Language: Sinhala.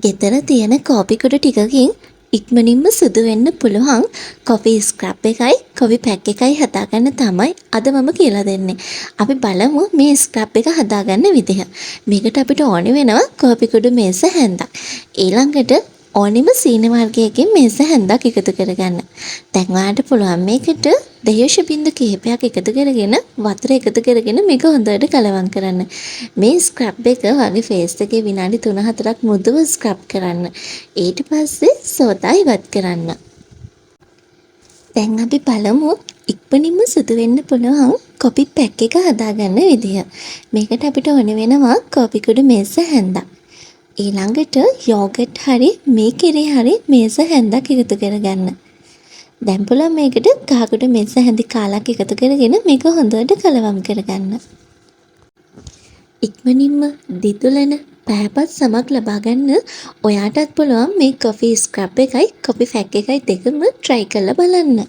ගෙදර තියෙන කෝපි කුඩු ටිකකින් ඉක්මනින්ම සුදු වෙන්න පුළුවන් කොෆි ස්ක්‍රබ් එකයි කොෆි පැක් එකයි හදාගන්න තමයි අද මම කියලා දෙන්නේ. අපි බලමු මේ ස්ක්‍රබ් එක හදාගන්න විදිහ. මේකට අපිට ඕනි වෙනවා කෝපි කුඩු මේස හැන්දක්. ඊළඟට ඕනිම සීනි වර්ගයකින් මේස හැන්දක් එකතු කරගන්න. දැන් ඔයාලට පුළුවන් මේකට දෙහිවශ බින්දු කිහිපයක් එකතු කරගෙන වතුර එකතු කරගෙන මේක හොඳට කලවම් කරන්න. මේ ස්ක්‍රබ් එක වගේ ෆේස් එකේ විනාඩි 3-4ක් මෘදුව ස්ක්‍රබ් කරන්න. ඊට පස්සේ සෝදා ඉවත් කරන්න. දැන් අපි බලමු ඉක්මනින්ම සුදු වෙන්න පුළුවන් කොපි පැක් එක හදාගන්න විදිහ. මේකට අපිට ඕන වෙනවා කොපි කුඩු මේස හැන්දක්. ඊළඟට යෝගට් හරි මේ කිරි හරි මේස හැන්දක් එකතු කරගන්න. දැන් පුළුවන් මේකට කහකුඩු මේස හැඳි කාලක් එකතු කරගෙන මේක හොඳට කලවම් කරගන්න. ඉක්මනින්ම දිදුලන පැහැපත් සමක් ලබා ගන්න ඔයාටත් පුළුවන් මේ කොෆි ස්ක්‍රබ් එකයි කොෆි පැක් එකයි දෙකම try කරලා බලන්න.